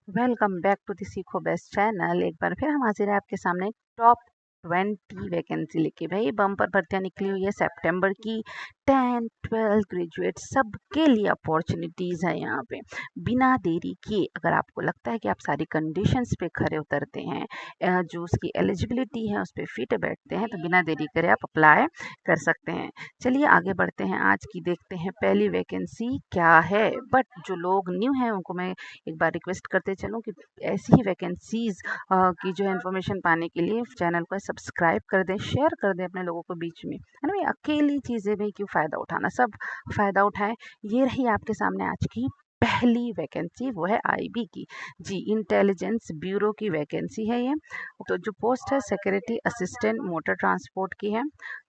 Welcome back to the सीखो best channel. एक बार फिर हम हाजिर है आपके सामने टॉप 20 वैकेंसी लेके। भाई बम्पर भर्तियां निकली हुई है सितंबर की। 10 12 ग्रेजुएट सबके लिए अपॉर्चुनिटीज है यहाँ पे। बिना देरी किए अगर आपको लगता है कि आप सारी कंडीशंस पे खरे उतरते हैं, जो उसकी एलिजिबिलिटी है उस पर फिट बैठते हैं, तो बिना देरी करे आप अप्लाई कर सकते हैं। चलिए आगे बढ़ते हैं, आज की देखते हैं पहली वैकेंसी क्या है। बट जो लोग न्यू हैं उनको मैं एक बार रिक्वेस्ट करते चलूँ कि ऐसी ही वैकेंसीज की जो है इन्फॉर्मेशन पाने के लिए चैनल को सब्सक्राइब कर दें, शेयर कर दें अपने लोगों को बीच में, है ना। ये अकेली चीज़ें भी क्यों फ़ायदा उठाना, सब फ़ायदा उठाएं। ये रही आपके सामने आज की पहली वैकेंसी, वो है आईबी की। जी, इंटेलिजेंस ब्यूरो की वैकेंसी है ये। तो जो पोस्ट है सिक्योरिटी असिस्टेंट मोटर ट्रांसपोर्ट की है।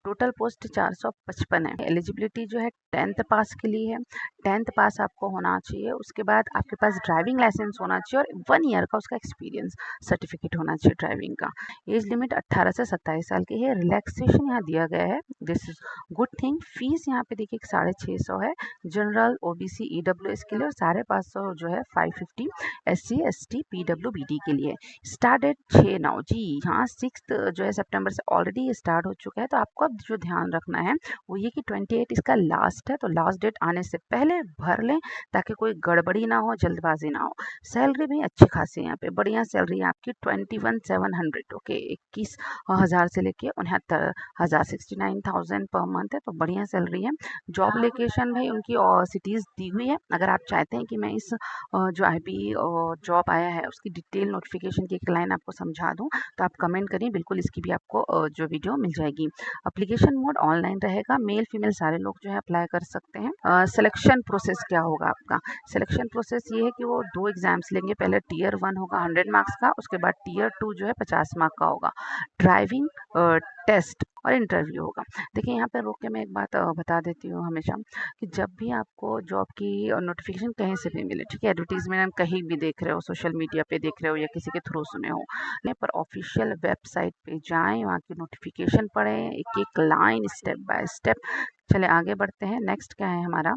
टोटल पोस्ट 455 है। एलिजिबिलिटी जो है 10th पास के लिए है। 10th पास आपको होना चाहिए, उसके बाद आपके पास ड्राइविंग लाइसेंस होना चाहिए और 1 ईयर का उसका एक्सपीरियंस सर्टिफिकेट होना चाहिए ड्राइविंग का। एज लिमिट 18 से 27 साल की है। रिलैक्सेशन यहाँ दिया गया है, this is good thing. Fees यहाँ पे देखिए 650 है जनरल, ओबीसी, ईडब्ल्यूएस के लिए, और 550 जो है 550 SC ST PWBD के लिए। स्टार्ट डेट 6/9 जी हाँ, 6 जो है सितंबर से ऑलरेडी ये स्टार्ट हो चुका है। तो आपको अब जो ध्यान रखना है वो ये कि 28 इसका लास्ट है, तो लास्ट डेट आने से पहले भर लें ताकि कोई गड़बड़ी ना हो, जल्दबाजी ना हो। सैलरी भी अच्छी खासी है यहाँ पे, बढ़िया सैलरी है आपकी 21,700। ओके, 21,000 से लेके 69,000, 69,000 पर मंथ है, तो बढ़िया सैलरी है। जॉब लोकेशन भाई उनकी सिटीज दी हुई है। अगर आप चाहते हैं कि मैं इस जो आईबी जॉब आया है उसकी डिटेल नोटिफिकेशन की एक लाइन आपको समझा दूं, तो आप कमेंट करिए, बिल्कुल इसकी भी आपको जो वीडियो मिल जाएगी। अप्लीकेशन मोड ऑनलाइन रहेगा, मेल फीमेल सारे लोग जो है अप्लाई कर सकते हैं। सिलेक्शन प्रोसेस क्या होगा आपका? सिलेक्शन प्रोसेस ये है कि वो 2 एग्जाम्स लेंगे। पहले टीयर 1 होगा 100 मार्क्स का, उसके बाद टीयर 2 जो है 50 मार्क का होगा। ड्राइविंग टेस्ट और इंटरव्यू होगा। देखिए यहाँ पे रोक के मैं एक बात बता देती हूँ हमेशा, कि जब भी आपको जॉब की नोटिफिकेशन कहीं से भी मिले, ठीक है, एडवर्टीजमेंट हम कहीं भी देख रहे हो, सोशल मीडिया पे देख रहे हो या किसी के थ्रू सुने हो, नहीं, पर ऑफिशियल वेबसाइट पे जाएं, वहाँ की नोटिफिकेशन पढ़ें, एक एक लाइन स्टेप बाय स्टेप। चले आगे बढ़ते हैं। नेक्स्ट क्या है हमारा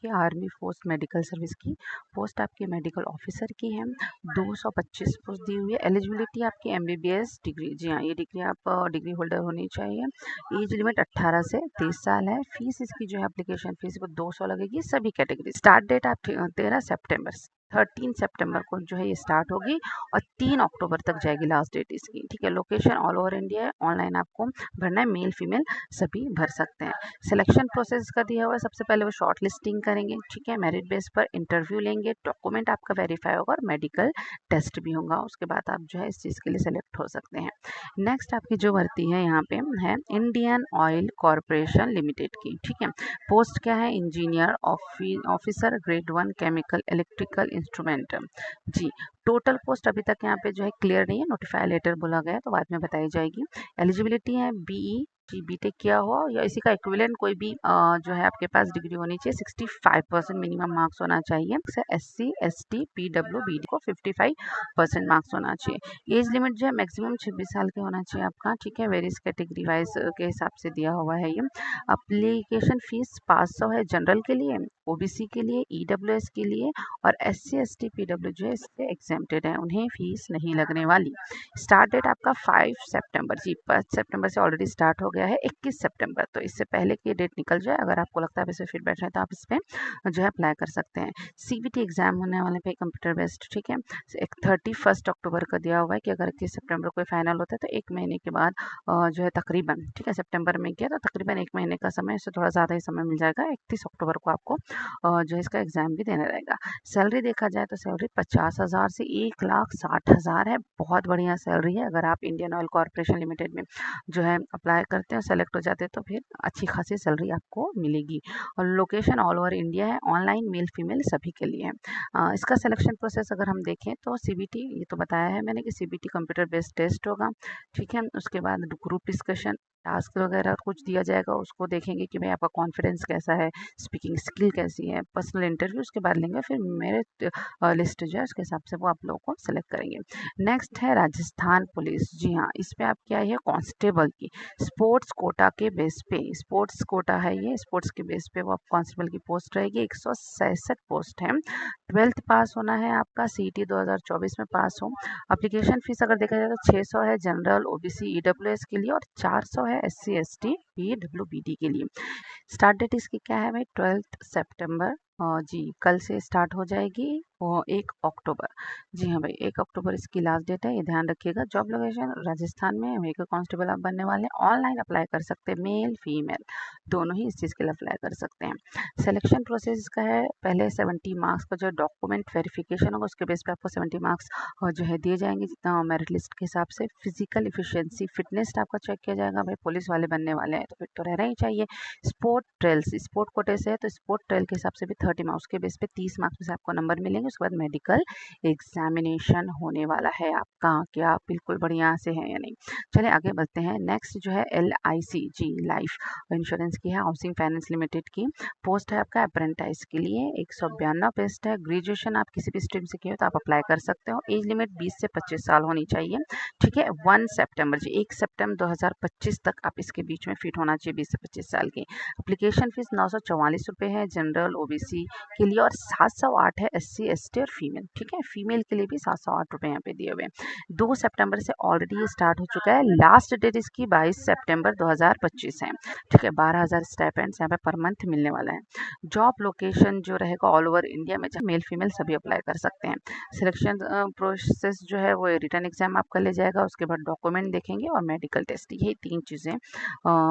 कि आर्मी फोर्स मेडिकल सर्विस की पोस्ट आपकी मेडिकल ऑफिसर की है। 225 पोस्ट दी हुई है। एलिजिबिलिटी आपकी एमबीबीएस डिग्री, जी हाँ, ये डिग्री आप डिग्री होल्डर होनी चाहिए। एज लिमिट 18 से 30 साल है। फीस इसकी जो है एप्लीकेशन फीस वो 200 लगेगी सभी कैटेगरी। स्टार्ट डेट आप 13 सितंबर 13 सितंबर को जो है ये स्टार्ट होगी और 3 अक्टूबर तक जाएगी लास्ट डेट इसकी, ठीक है। लोकेशन ऑल ओवर इंडिया है। ऑनलाइन आपको भरना है, मेल फीमेल सभी भर सकते हैं। सिलेक्शन प्रोसेस का दिया हुआ है, सबसे पहले वो शॉर्ट लिस्टिंग करेंगे, ठीक है, मेरिट बेस पर इंटरव्यू लेंगे, डॉक्यूमेंट आपका वेरीफाई होगा और मेडिकल टेस्ट भी होगा। उसके बाद आप जो है इस चीज़ के लिए सेलेक्ट हो सकते हैं। नेक्स्ट आपकी जो भर्ती है यहाँ पे है इंडियन ऑयल कॉरपोरेशन लिमिटेड की, ठीक है। पोस्ट क्या है? Engineer officer grade 1 chemical electrical instrument. जी, टोटल पोस्ट अभी तक यहाँ पे जो है क्लियर नहीं है, नोटिफाई लेटर बोला गया है तो बाद में बताई जाएगी। एलिजिबिलिटी है बीई जी बीटेक किया हुआ या इसी का इक्विवेलेंट कोई भी जो है आपके पास डिग्री होनी चाहिए। 65% मिनिमम मार्क्स होना चाहिए। SC ST PWBD को 55% मार्क्स होना चाहिए। एज लिमिट जो है मैक्सिमम 26 साल के होना चाहिए आपका, ठीक है। वेरियस कैटेगरी वाइज के हिसाब से दिया हुआ है ये। अप्लीकेशन फीस 500 है जनरल के लिए, ओबीसी के लिए, ईडब्ल्यूएस के लिए, और SC ST PW जो है इससे एग्जेम्प्टेड है, उन्हें फीस नहीं लगने वाली। स्टार्ट डेट आपका 5 सितंबर, जी 5 सितंबर से ऑलरेडी स्टार्ट हो गया है। 21 सितंबर, तो इससे पहले की डेट निकल जाए, अगर आपको लगता है वैसे फिट बैठ रहे हैं तो आप इस पर जो है अप्लाई कर सकते हैं। सीबीटी एग्जाम होने वाले पे कंप्यूटर बेस्ड, ठीक है। एक 31 अक्टूबर का दिया हुआ है कि अगर 21 सितंबर को फाइनल होता है तो 1 महीने के बाद जो है तकरीबन, ठीक है, सितंबर में किया तो तकरीबन 1 महीने का समय, इससे थोड़ा ज़्यादा ही समय मिल जाएगा। 31 अक्टूबर को आपको जो है इसका एग्जाम भी देना रहेगा। सैलरी देखा जाए तो सैलरी 50,000 से 1,60,000 है। बहुत बढ़िया सैलरी है। अगर आप इंडियन ऑयल कॉरपोरेशन लिमिटेड में जो है अप्लाई करते हैं, सेलेक्ट हो जाते हैं, तो फिर अच्छी खासी सैलरी आपको मिलेगी। और लोकेशन ऑल ओवर इंडिया है। ऑनलाइन मेल फीमेल सभी के लिए है। इसका सिलेक्शन प्रोसेस अगर हम देखें तो सीबीटी, ये तो बताया है मैंने कि सीबीटी कंप्यूटर बेस्ड टेस्ट होगा, ठीक है। उसके बाद ग्रुप डिस्कशन टास्क वगैरह कुछ दिया जाएगा, उसको देखेंगे कि भाई आपका कॉन्फिडेंस कैसा है, स्पीकिंग स्किल कैसी है, पर्सनल इंटरव्यू उसके बाद लेंगे, फिर मेरिट लिस्ट जो है उसके हिसाब से वो आप लोगों को सेलेक्ट करेंगे। नेक्स्ट है राजस्थान पुलिस। जी हाँ, इस पे आप क्या है कांस्टेबल की स्पोर्ट्स कोटा के बेस पे, स्पोर्ट्स कोटा है ये, स्पोर्ट्स के बेस पे वो आप कांस्टेबल की पोस्ट रहेगी। 166 पोस्ट है। 12th पास होना है आपका, सीटी 2024 में पास हो। एप्लीकेशन फीस अगर देखा जाए तो 600 है जनरल ओबीसी ईडब्ल्यूएस के लिए और 400 है एससी एसटी पीडब्ल्यूबीडी के लिए। स्टार्ट डेट इसकी क्या है भाई, 12 सितंबर। जी कल से स्टार्ट हो जाएगी, वो 1 अक्टूबर। जी हाँ भाई, 1 अक्टूबर इसकी लास्ट डेट है, ये ध्यान रखिएगा। जॉब लोकेशन राजस्थान में, व्हीकल कांस्टेबल आप बनने वाले हैं। ऑनलाइन अप्लाई कर सकते हैं, मेल फीमेल दोनों ही इस चीज़ के लिए अप्लाई कर सकते हैं। सिलेक्शन प्रोसेस इसका है, पहले 70 मार्क्स का जो डॉक्यूमेंट वेरिफिकेशन होगा उसके बेस पे आपको 70 मार्क्स जो है दिए जाएंगे मेरिट लिस्ट के हिसाब से। फिजिकल इफिशियंसी फिटनेस आपका चेक किया जाएगा। भाई पुलिस वाले बनने वाले हैं तो फिट तो रहना ही चाहिए। स्पोर्ट ट्रेल्स, स्पोर्ट कोटे से है तो स्पोर्ट ट्रेल के हिसाब से भी 30 मार्क्स के बेस पे 30 मार्क्स में से आपको नंबर मिलेंगे। उसके बाद मेडिकल एग्जामिनेशन होने वाला है आपका, कि आप बिल्कुल बढ़िया से हैं या नहीं। चलिए आगे बढ़ते हैं। नेक्स्ट जो है LIC जी लाइफ इंश्योरेंस की है, हाउसिंग फाइनेंस लिमिटेड की पोस्ट है आपका अप्रेंटाइज के लिए। 192 पोस्ट है। ग्रेजुएशन आप किसी भी स्ट्रीम से किए हो तो आप अप्लाई कर सकते हो। एज लिमिट 20 से 25 साल होनी चाहिए। ठीक है, 1 सितंबर जी 1 सितंबर 2025 तक आप इसके बीच में फिट होना चाहिए, 20 से 25 साल की। एप्लीकेशन फीस 944 रुपये है जनरल ओबीसी के लिए और 708 है एससी एसटी और फीमेल। ठीक है, फीमेल के लिए भी 708 रुपये यहाँ पे दिए हुए हैं। 2 सितंबर से ऑलरेडी ये स्टार्ट हो चुका है। लास्ट डेट इसकी 22 सितंबर 2025 है। ठीक है, 12,000 स्टाइपेंड्स यहाँ पे पर मंथ मिलने वाला है। जॉब लोकेशन जो रहेगा ऑल ओवर इंडिया में, मेल फीमेल सभी अप्लाई कर सकते हैं। सिलेक्शन प्रोसेस जो है वो रिटर्न एग्जाम आपका ले जाएगा, उसके बाद डॉक्यूमेंट देखेंगे और मेडिकल टेस्ट, यही 3 चीज़ें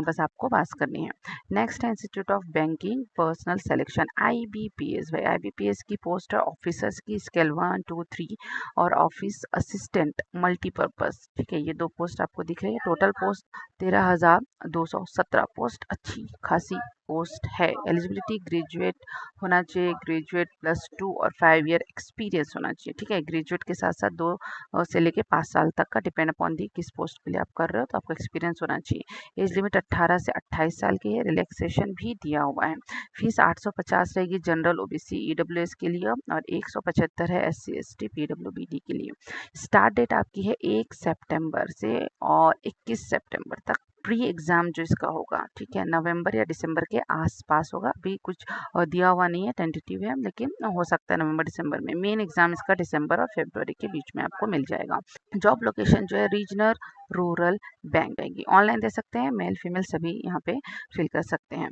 बस आपको पास करनी है। नेक्स्ट है institute of banking personal selection IBPS। भाई IBPS की पोस्ट है ऑफिसर्स की, स्केल 1 2 3 और ऑफिस असिस्टेंट मल्टीपर्पज। ठीक है, ये 2 पोस्ट आपको दिख रही है। टोटल पोस्ट 13,217 पोस्ट, अच्छी खासी पोस्ट है। एलिजिबिलिटी ग्रेजुएट होना चाहिए, ग्रेजुएट +2 और 5 ईयर एक्सपीरियंस होना चाहिए। ठीक है, ग्रेजुएट के साथ साथ 2 से लेके 5 साल तक का, डिपेंड अपॉन दी किस पोस्ट के लिए आप कर रहे हो, तो आपका एक्सपीरियंस होना चाहिए। एज लिमिट 18 से 28 साल की है। रिलैक्सेशन भी दिया हुआ है। फीस 850 रहेगी जनरल ओबीसी ईडब्ल्यूएस के लिए और 175 है SC ST PWBD के लिए। स्टार्ट डेट आपकी है 1 सितंबर से और 21 सितंबर तक। प्री एग्जाम जो इसका होगा, ठीक है, नवंबर या दिसंबर के आसपास होगा। अभी कुछ दिया हुआ नहीं है, टेंटेटिव है, लेकिन हो सकता है नवंबर दिसंबर में। मेन एग्जाम इसका दिसंबर और फरवरी के बीच में आपको मिल जाएगा। जॉब लोकेशन जो है रीजनल रूरल बैंक आएगी। ऑनलाइन दे सकते हैं, मेल फीमेल सभी यहाँ पे फिल कर सकते हैं।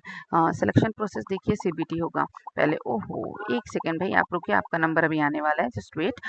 सिलेक्शन प्रोसेस देखिए CBT होगा पहले। ओहो 1 सेकेंड भाई, आप रुकिए, आपका नंबर अभी आने वाला है, जस्ट वेट।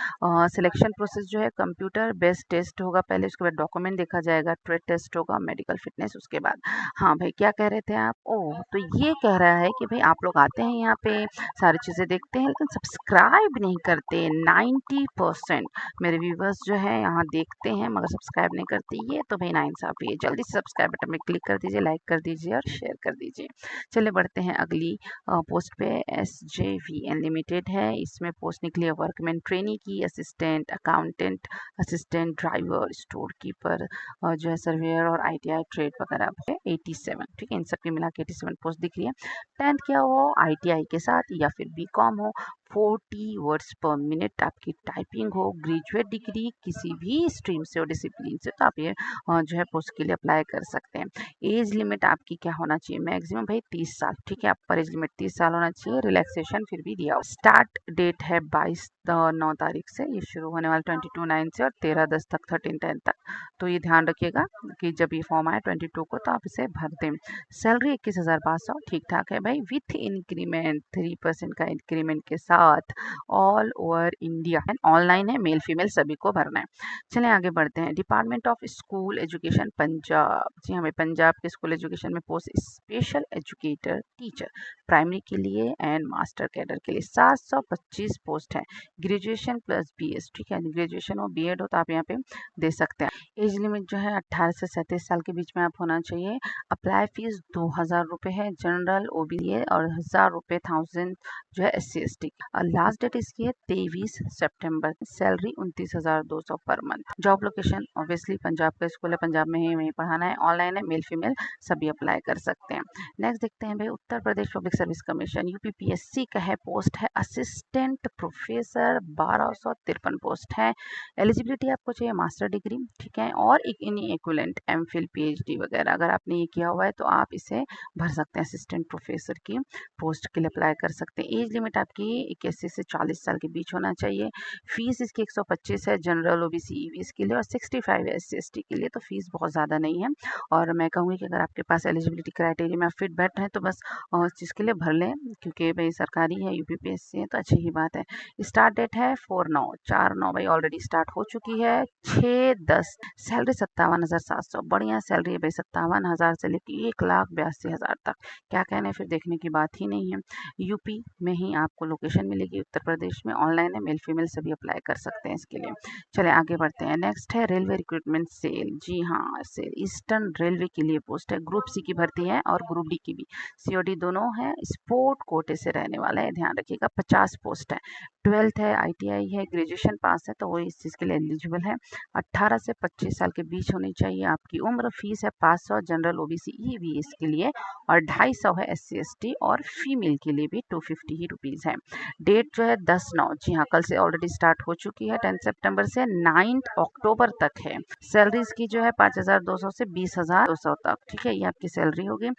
सिलेक्शन प्रोसेस जो है कंप्यूटर बेस्ड टेस्ट होगा पहले, उसके बाद डॉक्यूमेंट देखा जाएगा, ट्रेड टेस्ट होगा, मेडिकल फिटनेस उसके बाद। हाँ भाई, क्या कह रहे थे आप? ओह, तो ये कह रहा है कि भाई आप लोग आते हैं यहाँ पे, सारी चीज़ें देखते हैं, लेकिन सब्सक्राइब नहीं करते। 90% मेरे व्यूवर्स जो है यहाँ देखते हैं मगर सब्सक्राइब नहीं करते। ये तो भाई नाइंसाफी है। जल्दी से सब्सक्राइब बटन में क्लिक कर दीजिए, लाइक कर दीजिए और शेयर कर दीजिए। चलिए बढ़ते हैं अगली पोस्ट पे। SJVN लिमिटेड है, इसमें पोस्ट निकली है वर्कमैन ट्रेनी की, assistant accountant, assistant driver, store keeper जो है सर्वेयर और ITI ट्रेड वगैरह है। 87, ठीक है, इन सबकी मिला के 87 पोस्ट दिख रही है। 10th किया हो ITI के साथ या फिर BCom हो, 40 वर्ड्स पर मिनट आपकी टाइपिंग हो, ग्रेजुएट डिग्री किसी भी स्ट्रीम से और डिसिप्लिन से, तो आप ये जो है पोस्ट के लिए अप्लाई कर सकते हैं। एज लिमिट आपकी क्या होना चाहिए? मैक्सिमम भाई 30 साल। ठीक है, आप पर एज लिमिट 30 साल होना चाहिए। रिलैक्सेशन फिर भी दिया हो। स्टार्ट डेट है 22/9 तारीख से, ये शुरू होने वाला 22/9 से और 13/10 तक, 13/10 तक। तो ये ध्यान रखिएगा कि जब ये फॉर्म आए 22 को तो आप इसे भर दें। सैलरी 21,500, ठीक ठाक है भाई, विथ इंक्रीमेंट 3% का इंक्रीमेंट के साथ ऑल ओवर इंडिया। ऑनलाइन है, मेल फीमेल सभी को भरना है। चलें आगे बढ़ते हैं। Department of school education Punjab. जी हमें पंजाब के स्कूल एजुकेशन में post special educator teacher primary के लिए एंड मास्टर कैडर के लिए 725 पोस्ट है। ग्रेजुएशन +BS, ठीक है, ग्रेजुएशन हो B.Ed हो तो आप यहाँ पे दे सकते हैं। एज लिमिट जो है 18 से 37 साल के बीच में आप होना चाहिए। अप्लाई फीस 2,000 रुपये है जनरल OBC और 1,000 रुपये 1000 जो है SC ST। लास्ट डेट इसकी है 23 सितंबर। Salary 29,200 per month. Job location obviously Punjab का स्कूल है, पंजाब में ही वहीं पढ़ाना है, ऑनलाइन है, मेल फीमेल सभी अप्लाई कर सकते हैं। नेक्स्ट देखते हैं भाई, Uttar Pradesh public Service commission UPPSC का है, पोस्ट है असिस्टेंट प्रोफेसर, 1253 पोस्ट है। एलिजिबिलिटी आपको चाहिए मास्टर डिग्री, ठीक है, और एक इन इक्विवेलेंट एमफिल पीएचडी वगैरह, अगर आपने ये किया हुआ है तो आप इसे भर सकते हैं। असिस्टेंट प्रोफेसर की पोस्ट के लिए अप्लाई कर सकते हैं। एज लिमिट आपकी 81 से 40 साल के बीच होना चाहिए। फीस इसकी 125 है जनरल ओबीसी ईवीएस के लिए, और 65 है एससी एसटी के लिए, तो फीस बहुत ज़्यादा नहीं है। और मैं कहूँगी कि अगर आपके पास एलिजिबिलिटी क्राइटेरिया में आप फिट बैठ रहे हैं तो बस इस चीज़ के लिए भर लें, क्योंकि भाई सरकारी है, यूपीपीएससी है, तो अच्छी ही बात है। स्टार्ट डेट है 4/9, 4/9 भाई ऑलरेडी स्टार्ट हो चुकी है। 6/10 सैलरी 57,700, बढ़िया सैलरी है भाई, 57,000 से लेकर 1,82,000 तक। क्या कहने, फिर देखने की बात ही नहीं है। यूपी में ही आपको लोकेशन मिलेगी, उत्तर प्रदेश में, ऑनलाइन है, मेल फीमेल सभी अप्लाई कर सकते हैं इसके लिए। चले आगे बढ़ते हैं। नेक्स्ट है रेलवे रिक्रूटमेंट सेल। जी हाँ, सेल ईस्टर्न रेलवे के लिए पोस्ट है, ग्रुप सी की भर्ती है और ग्रुप डी की भी। सीओडी दोनों है, स्पोर्ट कोटे से रहने वाला है, ध्यान रखिएगा। 50 पोस्ट है, 12th है, आईटीआई है, ग्रेजुएशन पास है, तो वो इस चीज़ के लिए एलिजिबल है। 18 से 25 साल के बीच होनी चाहिए आपकी उम्र। फीस है 500 जनरल ओबीसी ईवीएस के लिए, और 250 है एससी एसटी, और फीमेल के लिए भी 250 ही रुपीज़ है। डेट जो है 10/9, जी हाँ, कल से ऑलरेडी स्टार्ट हो चुकी है, 10 सितंबर से 9 अक्टूबर तक है। सैलरी इसकी जो है 5,200 से 20,200 तक, ठीक है, ये आपकी सैलरी होगी।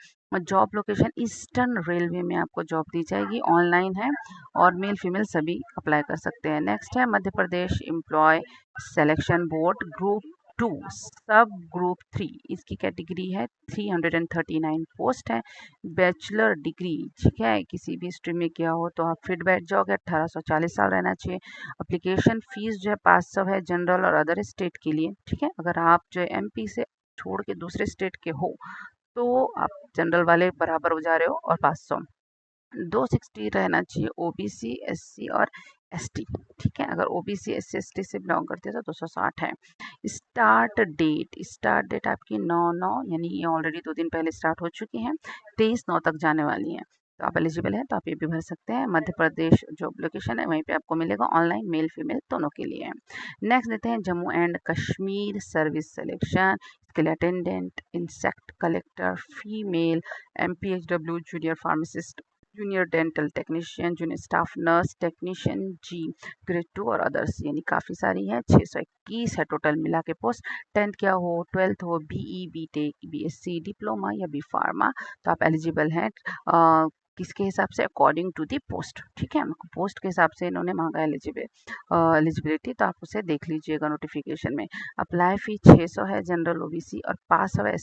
जॉब लोकेशन ईस्टर्न रेलवे में आपको जॉब दी जाएगी, ऑनलाइन है, और मेल फीमेल सभी अप्लाई कर सकते हैं। नेक्स्ट है Madhya Pradesh employ selection board group 2 सब ग्रुप 3, इसकी कैटेगरी है 339 पोस्ट है। बैचलर डिग्री, ठीक है, किसी भी स्ट्रीम में किया हो तो आप फिट बैठ जाओगे। 1840 साल रहना चाहिए। अप्लीकेशन फीस जो है 500 है जनरल और अदर स्टेट के लिए, ठीक है। अगर आप जो है एमपी से छोड़ के दूसरे स्टेट के हो तो आप जनरल वाले बराबर हो जा रहे हो, और 500। 260 रहना चाहिए ओबीसी एससी और एसटी, ठीक है। अगर ओबीसी एससी एसटी से बिलोंग करते हैं तो 260 है। स्टार्ट डेट आपकी 9/9, यानी ये ऑलरेडी 2 दिन पहले स्टार्ट हो चुकी है, 23/9 तक जाने वाली है। तो आप एलिजिबल है तो आप ये भी भर सकते हैं। मध्य प्रदेश जो लोकेशन है वहीं पे आपको मिलेगा, ऑनलाइन मेल फीमेल दोनों के लिए है। नेक्स्ट देते हैं Jammu and Kashmir service selection, इसके लिए attendant, insect collector female, MPHW junior pharmacist, junior dental technician, junior staff nurse technician जी ग्रेड 2 और अदर्स, यानी काफ़ी सारी हैं। 621 है टोटल मिला के पोस्ट। 10th क्या हो, 12th हो, बीई बीटेक बीएससी डिप्लोमा या बी फार्मा, तो आप एलिजिबल हैं। किसके हिसाब से, अकॉर्डिंग टू दी पोस्ट, ठीक है, पोस्ट के हिसाब से इन्होंने मांगा एलिजिबिलिटी, तो आप उसे देख लीजिएगा नोटिफिकेशन में। अप्लाई फी 600 है जनरल ओबीसी, और 500 है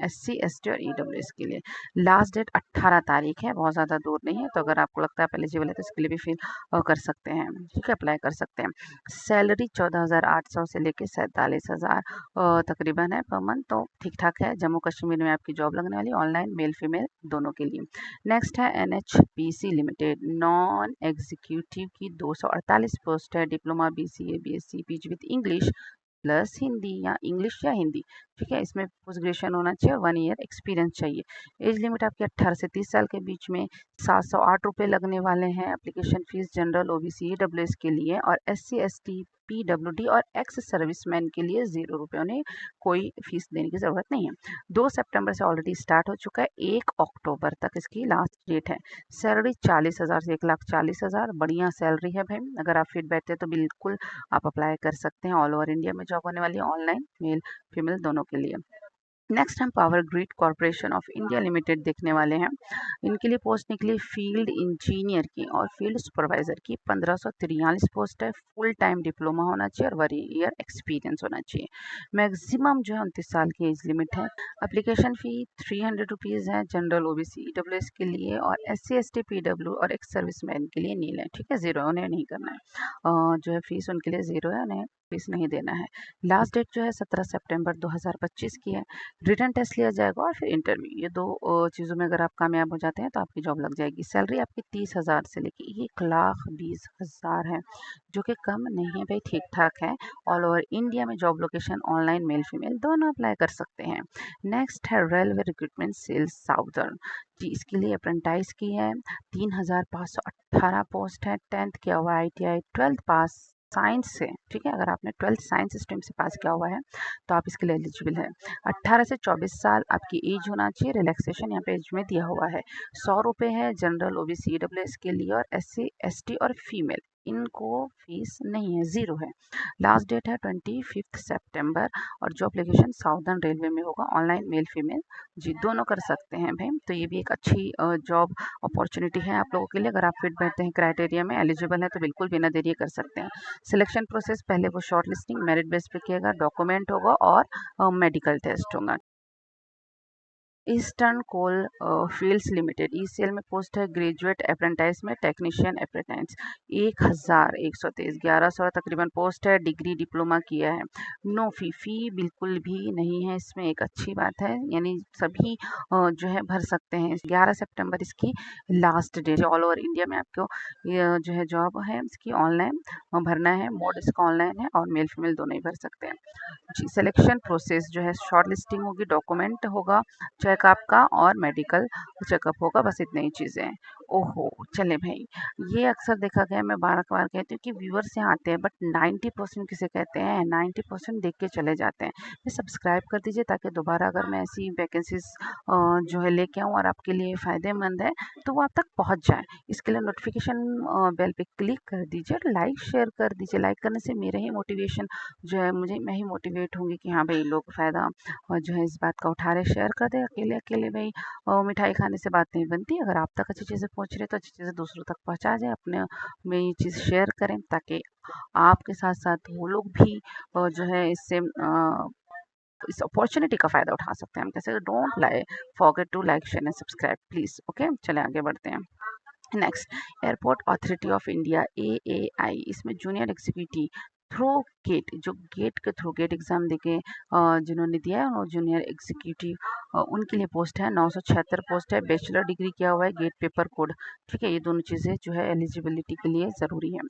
एससी एसटी और ईडब्ल्यूएस के लिए। लास्ट डेट 18 तारीख है, बहुत ज़्यादा दूर नहीं है, तो अगर आपको लगता है आप एलिजिबल है तो इसके लिए भी फिर कर सकते हैं, ठीक है, अप्लाई कर सकते हैं। सैलरी 14,800 से लेके 47,000 तकरीबन है पर मंथ, तो ठीक ठाक है। जम्मू कश्मीर में आपकी जॉब लगने वाली, ऑनलाइन मेल फीमेल दोनों के लिए। नेक्स्ट है एनएचपीसी लिमिटेड नॉन एग्जीक्यूटिव की 248 पोस्ट है। Diploma BCA BSc PG with English plus Hindi, या इंग्लिश या हिंदी, ठीक है। इसमें पोस्ट ग्रेजुएशन होना चाहिए, 1 ईयर एक्सपीरियंस चाहिए। एज लिमिट आपकी 18 से 30 साल के बीच में। 708 रुपये लगने वाले हैं। Application fees general OBC EWS के लिए, और एससी एसटी पीडब्ल्यूडी और एक्स सर्विसमैन के लिए 0 रुपये, उन्हें कोई फीस देने की ज़रूरत नहीं है। 2 सितंबर से ऑलरेडी स्टार्ट हो चुका है, 1 अक्टूबर तक इसकी लास्ट डेट है। सैलरी 40,000 से 1,40,000, बढ़िया सैलरी है भाई। अगर आप फिट बैठते हैं तो बिल्कुल आप अप्लाई कर सकते हैं। ऑल ओवर इंडिया में जॉब होने वाली है, ऑनलाइन मेल फीमेल दोनों के लिए। नेक्स्ट हम power grid corporation of India limited देखने वाले हैं। इनके लिए पोस्ट निकली फील्ड इंजीनियर की और फील्ड सुपरवाइजर की। 1543 पोस्ट है। फुल टाइम डिप्लोमा होना चाहिए और 1 ईयर एक्सपीरियंस होना चाहिए। मैक्सिमम जो है 29 साल की एज लिमिट है। एप्लीकेशन फ़ी 300 रुपीज़ है जनरल ओबीसी ईडब्ल्यूएस के लिए, और एससी एसटी पीडब्ल्यू और एक्स सर्विसमैन के लिए नील है, ठीक है, 0 उन्हें नहीं करना है। जो है फीस उनके लिए 0 है, उन्हें फीस नहीं देना है। लास्ट डेट जो है 17 सितंबर 2025 की है। रिटर्न टेस्ट लिया जाएगा और फिर इंटरव्यू, ये दो चीज़ों में अगर आप कामयाब हो जाते हैं तो आपकी जॉब लग जाएगी। सैलरी आपकी 30,000 से लेके 1,20,000 है, जो कि कम नहीं है भाई, ठीक ठाक है। ऑल ओवर इंडिया में job location online male female दोनों अप्लाई कर सकते हैं। नेक्स्ट है रेलवे रिक्रूटमेंट सेल्स साउदर्न जी, इसके लिए अप्रेंटाइज की है। 3,518 पोस्ट है। 10th किया हुआ ITI, 12th पास साइंस से, ठीक है। अगर आपने 12th साइंस स्ट्रीम से पास किया हुआ है तो आप इसके लिए एलिजिबल है। 18 से 24 साल आपकी एज होना चाहिए। रिलैक्सेशन यहाँ पे एज में दिया हुआ है। 100 रुपये है जनरल OBC EWS के लिए, और SC ST और फीमेल इनको फीस नहीं है, ज़ीरो है। लास्ट डेट है 25 सितंबर, और जॉब लोकेशन साउदर्न रेलवे में होगा। ऑनलाइन मेल फीमेल जी दोनों कर सकते हैं भाई, तो ये भी एक अच्छी जॉब अपॉर्चुनिटी है आप लोगों के लिए। अगर आप फिट बैठते हैं क्राइटेरिया में, एलिजिबल है, तो बिल्कुल बिना देरी कर सकते हैं। सिलेक्शन प्रोसेस पहले वो शॉर्ट लिस्टिंग मेरिट बेस पे किएगा, डॉक्यूमेंट होगा और मेडिकल टेस्ट होगा। ईस्टर्न कोल फील्ड्स लिमिटेड ECL में पोस्ट है ग्रेजुएट अप्रेंटाइज में टेक्नीशियन अप्रेंटाइज। 1,123 1100 तकरीबन पोस्ट है। डिग्री डिप्लोमा किया है। नो फी बिल्कुल भी नहीं है इसमें, एक अच्छी बात है, यानी सभी जो है भर सकते हैं। 11 सितंबर इसकी last date. All over India में आपको जो है जॉब है इसकी ऑनलाइन भरना है। मोड इसका ऑनलाइन है, और मेल फीमेल दोनों ही भर सकते हैं जी। सिलेक्शन प्रोसेस जो है शॉर्ट लिस्टिंग होगी, डॉक्यूमेंट होगा चेकअप का, और मेडिकल चेकअप होगा, बस इतनी ही चीज़ें हैं। ओहो चले भाई, ये अक्सर देखा गया, मैं बार बार कहती हूँ कि व्यूअर्स यहाँ आते हैं, बट 90% किसे कहते हैं, 90% देख के चले जाते हैं। ये सब्सक्राइब कर दीजिए, ताकि दोबारा अगर मैं ऐसी वैकेंसीज जो है लेके आऊँ और आपके लिए फ़ायदेमंद है, तो वो आप तक पहुँच जाए। इसके लिए नोटिफिकेशन बेल पे क्लिक कर दीजिए, लाइक शेयर कर दीजिए। लाइक करने से मेरा ही मोटिवेशन जो है, मैं ही मोटिवेट होंगी कि हाँ भाई लोग फ़ायदा और जो है इस बात का उठा रहे। शेयर कर दे, अकेले अकेले भाई मिठाई खाने से बात नहीं बनती। अगर आप तक अच्छी चीज़ें पहुँच रही है तो अच्छी चीज़ें दूसरों तक पहुँचा जाए। अपने में ये चीज़ शेयर करें, ताकि आपके साथ साथ वो लोग भी जो है इससे इस अपॉर्चुनिटी का फ़ायदा उठा सकते हैं। हम कैसे, don't forget to like share and subscribe please. Okay, चले आगे बढ़ते हैं। Next, Airport Authority of India AAI, इसमें जूनियर एग्जीक्यूटिव थ्रू गेट, जो गेट के थ्रू गेट एग्जाम देके जिन्होंने दिया है, और जूनियर एग्जीक्यूटिव उनके लिए पोस्ट है। 976 पोस्ट है। बैचलर डिग्री किया हुआ है, गेट पेपर कोड, ठीक है। ये दोनों चीज़ें जो है एलिजिबिलिटी के लिए ज़रूरी है।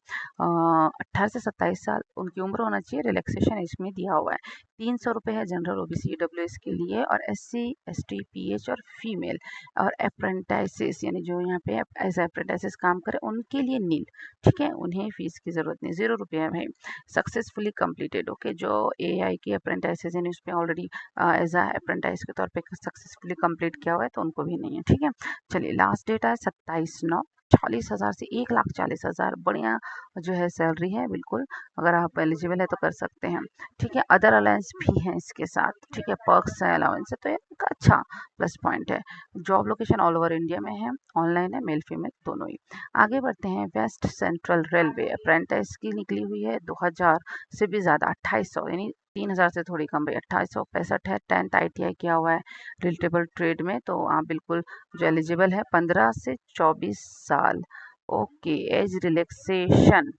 18 से 27 साल उनकी उम्र होना चाहिए। रिलैक्सेशन इसमें दिया हुआ है। 300 रुपये है जनरल OBC EWS के लिए, और SC ST PH और फीमेल, और अप्रेंटाइसेस यानी जो यहाँ पे एज अप्रेंटाइसेस काम करे उनके लिए नील, ठीक है। उन्हें फीस की ज़रूरत नहीं, 0 रुपये है भाई। सक्सेसफुली कंप्लीटेड, ओके, जो AI की अप्रेंटाइसेस यानी उसमें ऑलरेडी एज अप्रेंटाइज के तौर पे सक्सेसफुली कंप्लीट किया हुआ है, तो उनको भी नहीं है, ठीक है। चलिए, लास्ट डेट है 27/9। 40,000 से 1,40,000 बढ़िया जो है सैलरी है, बिल्कुल अगर आप एलिजिबल है तो कर सकते हैं, ठीक है। अदर अलाउंस भी हैं इसके साथ, ठीक है, पर्क्स है, अलाउंस है, तो ये एक अच्छा प्लस पॉइंट है। Job location all over India में है, ऑनलाइन है, मेल फीमेल दोनों ही। आगे बढ़ते हैं। वेस्ट सेंट्रल रेलवे अप्रेंटिस की निकली हुई है 2000 से भी ज़्यादा, 2800, यानी 3,000 से थोड़ी कम भाई, 2865 है। 10th ITI किया हुआ है रिलेटेबल ट्रेड में, तो आप बिल्कुल जो एलिजिबल है। 15 से 24 साल, ओके। एज रिलैक्सेशन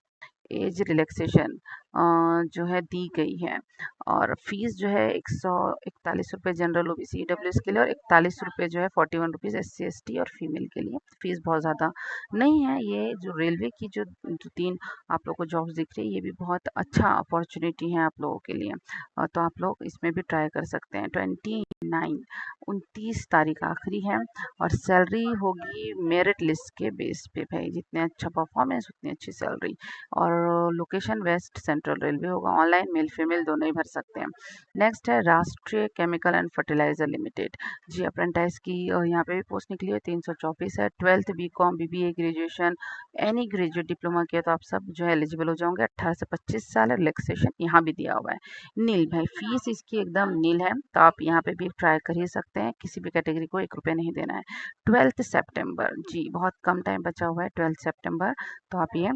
जो है दी गई है, और फीस जो है 141 रुपये जनरल OBC EWS के लिए, और 41 रुपये जो है 41 रुपीज़ SC ST और फीमेल के लिए। फीस बहुत ज़्यादा नहीं है। ये जो रेलवे की जो 3 आप लोग को जॉब्स दिख रही है, ये भी बहुत अच्छा अपॉर्चुनिटी है आप लोगों के लिए, तो आप लोग इसमें भी ट्राई कर सकते हैं। 29 तारीख आखिरी है, और सैलरी होगी मेरिट लिस्ट के बेस पे भाई, जितने अच्छा परफॉर्मेंस उतनी अच्छी सैलरी। और लोकेशन वेस्ट सेंट्रल रेलवे होगा। ऑनलाइन मेल फीमेल दोनों ही भर सकते हैं। नेक्स्ट है Rashtriya Chemical and Fertilizer Limited जी, अप्रेंटाइज की यहाँ पे भी पोस्ट निकली है। 324 है। 12th BCom BBA graduation any graduate diploma किया तो आप सब जो है एलिजिबल हो जाओगे। 18 से 25 साल है। रिलैक्सेशन यहाँ भी दिया हुआ है। नील भाई, फीस इसकी एकदम नील है, तो आप यहाँ पे भी ट्राई कर ही सकते हैं। किसी भी कैटेगरी को 1 रुपये नहीं देना है। 12th सितंबर जी, बहुत कम टाइम बचा हुआ है। 12th सितंबर, तो आप ये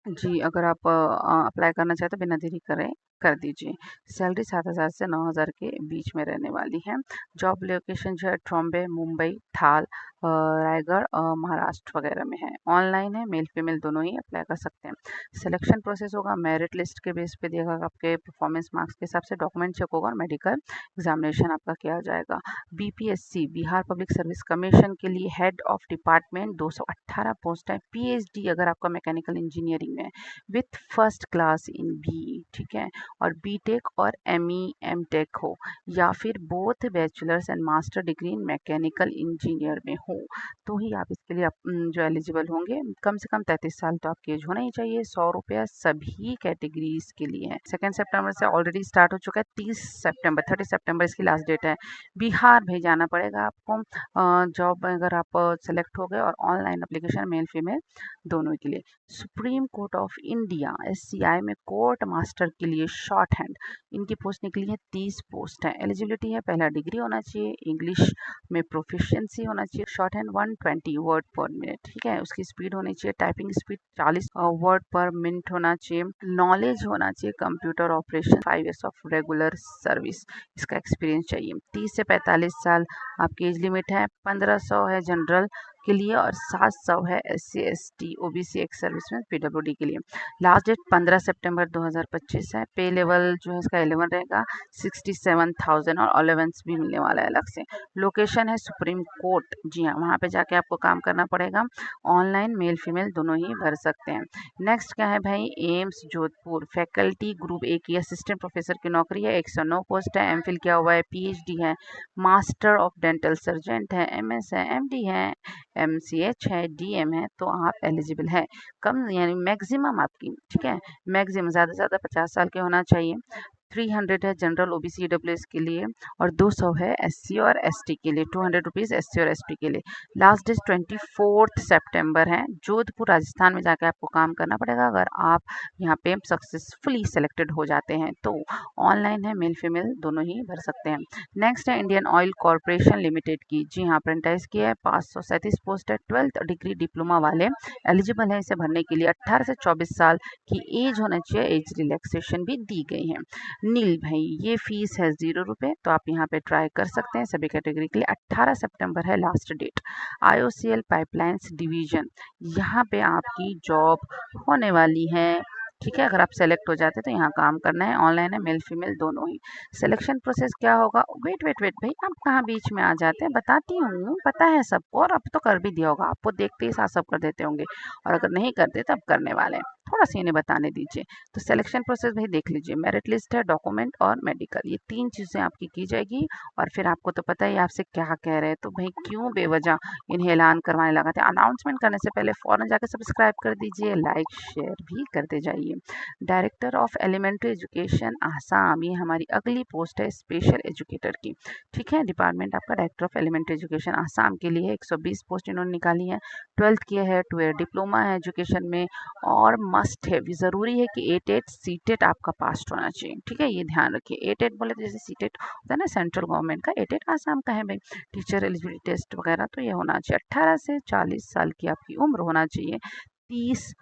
जी, अगर आप अप्लाई करना चाहते तो बिना देरी करें कर दीजिए। सैलरी 7,000 से 9,000 के बीच में रहने वाली है। जॉब लोकेशन जो है ट्रॉम्बे, मुंबई, थाल, रायगढ़, महाराष्ट्र वगैरह में है। ऑनलाइन है, मेल फीमेल दोनों ही अप्लाई कर सकते हैं। सिलेक्शन प्रोसेस होगा मेरिट लिस्ट के बेस पे दिएगा, आपके परफॉर्मेंस मार्क्स के हिसाब से डॉक्यूमेंट चेक होगा और मेडिकल एग्जामिनेशन आपका किया जाएगा। BPSC Bihar Public Service Commission के लिए हेड ऑफ डिपार्टमेंट 218 पोस्ट है। पीएचडी अगर आपका मैकेनिकल इंजीनियरिंग में with first class in B, ठीक है, और बीटेक और एमई एमटेक हो, या फिर both bachelors and master degree in mechanical engineer में हो, तो ही आप इसके लिए जो एलिजिबल होंगे। कम से कम 33 साल तो आपकी एज होना ही चाहिए। 100 रुपया सभी कैटेगरीज के लिए है। 2 सितंबर से ऑलरेडी स्टार्ट हो चुका है। 30 सितंबर इसकी लास्ट डेट है। बिहार भेजाना पड़ेगा आपको जॉब अगर आप सेलेक्ट हो गए, और ऑनलाइन एप्लीकेशन मेल फीमेल दोनों के लिए। Supreme court of India SCI में कोर्ट मास्टर के लिए शॉर्ट हैंड इनकी पोस्ट निकली है। 30 पोस्ट है। एलिजिबिलिटी है पहला डिग्री होना चाहिए, इंग्लिश में प्रोफिशिएंसी होना चाहिए, शॉर्ट हैंड 120 वर्ड पर मिनट, ठीक है, उसकी स्पीड होनी चाहिए, टाइपिंग स्पीड 40 वर्ड पर मिनट होना चाहिए, नॉलेज होना चाहिए computer operation, 5 years of regular service इसका एक्सपीरियंस चाहिए। 30 से 45 साल आपकी एज लिमिट है। 1500 है जनरल के लिए और 700 है SC ST OBC ex serviceman PWD के लिए। लास्ट डेट 15 सितंबर 2025 है। पे लेवल जो है इसका 11 रहेगा। 67,000 और अलाउंस भी मिलने वाला है अलग से। लोकेशन है सुप्रीम कोर्ट, जी हाँ, वहाँ पे जाके आपको काम करना पड़ेगा। ऑनलाइन मेल फीमेल दोनों ही भर सकते हैं। नेक्स्ट क्या है भाई, AIIMS Jodhpur faculty group A की असिस्टेंट प्रोफेसर की नौकरी है। 109 पोस्ट है। एमफिल किया हुआ है, PhD है, मास्टर ऑफ डेंटल सर्जेंट है, MS है, MD है, MCH है, DM है, तो आप एलिजिबल है। कम यानी मैक्सिमम आपकी, ठीक है, मैक्सिमम ज़्यादा से ज़्यादा 50 साल के होना चाहिए। 300 है जनरल OBC EWS के लिए, और 200 है SC और ST के लिए। 200 रुपीज़ SC और ST के लिए। लास्ट डेट 24 सितंबर है। जोधपुर राजस्थान में जाके आपको काम करना पड़ेगा अगर आप यहाँ पे सक्सेसफुली सेलेक्टेड हो जाते हैं तो। ऑनलाइन है, मेल फीमेल दोनों ही भर सकते हैं। नेक्स्ट है इंडियन ऑयल कॉरपोरेशन लिमिटेड की, जी हाँ, अप्रेंटाइज की है। 537 पोस्ट है। 12th डिग्री डिप्लोमा वाले एलिजिबल है इसे भरने के लिए। 18 से 24 साल की एज होना चाहिए। एज रिलैक्सेशन भी दी गई है। नील भाई, ये फीस है 0 रुपये, तो आप यहाँ पे ट्राई कर सकते हैं सभी कैटेगरी के लिए। 18 सितंबर है last date. IOCL pipelines division, यहाँ पे आपकी जॉब होने वाली है, ठीक है, अगर आप सेलेक्ट हो जाते तो यहाँ काम करना है। ऑनलाइन है, मेल फीमेल दोनों ही। सिलेक्शन प्रोसेस क्या होगा, वेट वेट वेट भाई, आप कहाँ बीच में आ जाते हैं, बताती हूँ, पता है सबको, और अब तो कर भी दिया होगा आपको, देखते ही साथ सब कर देते होंगे, और अगर नहीं करते तो अब करने वाले हैं, थोड़ा सा इन्हें बताने दीजिए। तो सिलेक्शन प्रोसेस भाई देख लीजिए, मेरिट लिस्ट है, डॉक्यूमेंट और मेडिकल, ये 3 चीज़ें आपकी की जाएगी। और फिर आपको तो पता ही आपसे क्या कह रहे हैं, तो भाई क्यों बेवजह इन्हें ऐलान करवाने लगा था। अनाउंसमेंट करने से पहले फ़ौरन जाकर सब्सक्राइब कर दीजिए, लाइक शेयर भी करते जाइए। Director of Elementary Education Assam, ये हमारी अगली पोस्ट है स्पेशल एजुकेटर की, ठीक है, डिपार्टमेंट आपका Director of Elementary Education Assam के लिए 120 पोस्ट इन्होंने निकाली है। 12th किया है, 2 डिप्लोमा है एजुकेशन में, और मस्ट है, ज़रूरी है कि 8 सीटेट आपका पास होना चाहिए, ठीक है, ये ध्यान रखिए। 8 बोले तो जैसे सीटेट होता है ना सेंट्रल गवर्नमेंट का, 8 आसाम का है भाई। टीचर एलिजिबिलिटी टेस्ट वगैरह तो ये होना चाहिए। 18 से 40 साल की आपकी उम्र होना चाहिए। 30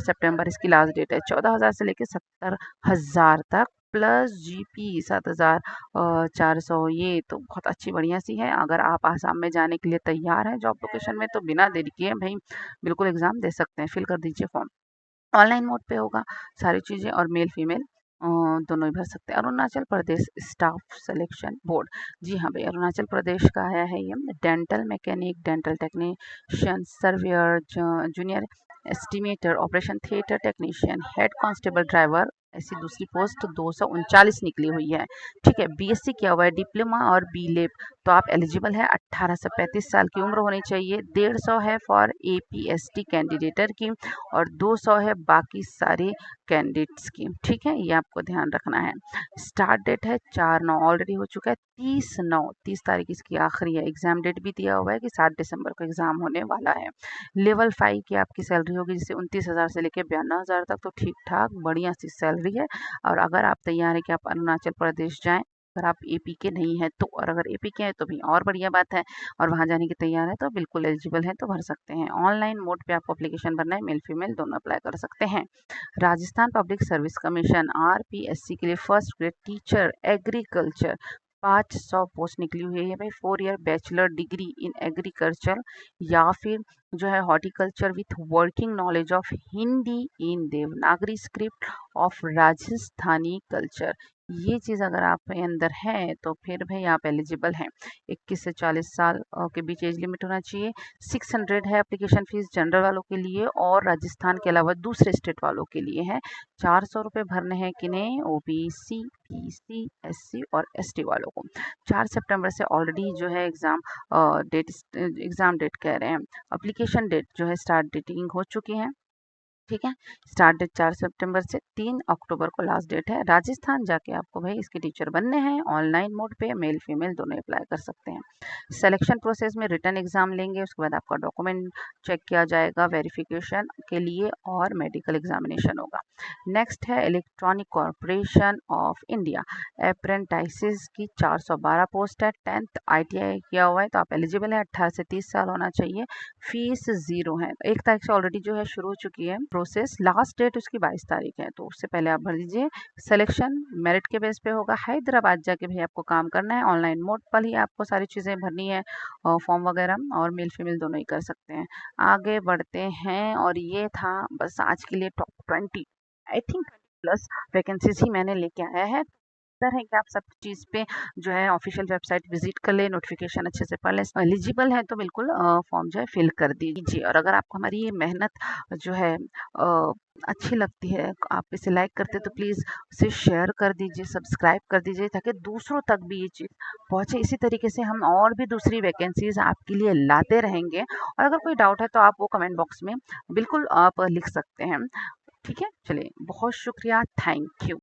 सितंबर इसकी लास्ट डेट है। 14,000 से लेकर 70,000 तक प्लस GP 7,400, ये तो बहुत अच्छी बढ़िया सी है। अगर आप आसाम में जाने के लिए तैयार हैं जॉब लोकेशन में, तो बिना देरी किए भाई बिल्कुल एग्जाम दे सकते हैं। फिल कर दीजिए फॉर्म, ऑनलाइन मोड पे होगा सारी चीज़ें, और मेल फीमेल दोनों ही भर सकते हैं। Arunachal Pradesh staff selection board, जी हाँ भाई, अरुणाचल प्रदेश का आया है ये। Dental mechanic, dental technician, surveyor, junior estimator, operation theatre technician, head constable driver, ऐसी दूसरी पोस्ट 239 निकली हुई है, ठीक है। BSc किया हुआ है, डिप्लोमा और BLab, तो आप एलिजिबल है। 18 से 35 साल की उम्र होनी चाहिए। 150 है फॉर APST कैंडिडेटर की, और 200 है बाकी सारे कैंडिडेट्स की, ठीक है, ये आपको ध्यान रखना है। स्टार्ट डेट है 4/9, ऑलरेडी हो चुका है। 30/9, 30 तारीख इसकी आखिरी है। एग्जाम डेट भी दिया हुआ है कि 7 दिसंबर को एग्जाम होने वाला है। लेवल 5 की आपकी सैलरी होगी, जिससे 29,000 से लेकर 92,000 तक, तो ठीक ठाक बढ़िया सी सैलरी है। और अगर आप तैयार हैं कि आप अरुणाचल प्रदेश जाएं, अगर आप एपी के नहीं हैं तो, और अगर एपी के हैं तो भी और बढ़िया बात है, और वहाँ जाने की तैयार है तो बिल्कुल एलिजिबल है तो भर सकते हैं। ऑनलाइन मोड पे आपको एप्लीकेशन भरना है, मेल फीमेल दोनों अप्लाई कर सकते हैं। Rajasthan public Service commission RPSC के लिए first grade teacher agriculture 500 post निकली हुई है भाई। 4 year bachelor degree in agriculture या फिर जो है horticulture with working knowledge of Hindi in Devanagari script of Rajasthani culture, ये चीज़ अगर आप के अंदर है तो फिर भाई आप एलिजिबल हैं। 21 से 40 साल के बीच एज लिमिट होना चाहिए। 600 है एप्लीकेशन फीस जनरल वालों के लिए, और राजस्थान के अलावा दूसरे स्टेट वालों के लिए है। 400 रुपये भरने हैं किन्हें, ओबीसी बीसी एससी और एसटी वालों को। 4 सितंबर से ऑलरेडी जो है एग्ज़ाम डेट कह रहे हैं, एप्लीकेशन डेट जो है स्टार्ट डेटिंग हो चुकी है। ठीक है, स्टार्ट डेट 4 सितंबर से 3 अक्टूबर को लास्ट डेट है। राजस्थान जाके आपको भाई इसके टीचर बनने हैं। ऑनलाइन मोड पे मेल फीमेल दोनों अप्लाई कर सकते हैं। सिलेक्शन प्रोसेस में रिटन एग्जाम लेंगे, उसके बाद आपका डॉक्यूमेंट चेक किया जाएगा वेरिफिकेशन के लिए, और मेडिकल एग्जामिनेशन होगा। नेक्स्ट है electronic corporation of India apprentice की 412 पोस्ट है। 10th ITI किया हुआ है तो आप एलिजिबल है। 18 से 30 साल होना चाहिए। फीस 0 है। 1 तारीख से ऑलरेडी जो है शुरू हो चुकी है प्रोसेस, लास्ट डेट उसकी 22 तारीख है, तो उससे पहले आप भर दीजिए। सिलेक्शन मेरिट के बेस पे होगा। हैदराबाद जाके भी आपको काम करना है। ऑनलाइन मोड पर ही आपको सारी चीज़ें भरनी है, फॉर्म वगैरह, और मेल फीमेल दोनों ही कर सकते हैं। आगे बढ़ते हैं, और ये था बस आज के लिए टॉप 20, आई थिंक 20+ वैकेंसीज ही मैंने लेके आया है। बेहतर है कि आप सब चीज़ पे जो है ऑफिशियल वेबसाइट विजिट कर ले, नोटिफिकेशन अच्छे से पढ़ लें। एलिजिबल है तो बिल्कुल फॉर्म जो है फिल कर दीजिए। और अगर आपको हमारी ये मेहनत जो है अच्छी लगती है, आप इसे लाइक करते तो प्लीज़ उसे शेयर कर दीजिए, सब्सक्राइब कर दीजिए, ताकि दूसरों तक भी ये चीज़ पहुँचे। इसी तरीके से हम और भी दूसरी वैकेंसीज आपके लिए लाते रहेंगे। और अगर कोई डाउट है तो आप वो कमेंट बॉक्स में बिल्कुल आप लिख सकते हैं। ठीक है, चलिए, बहुत शुक्रिया, थैंक यू।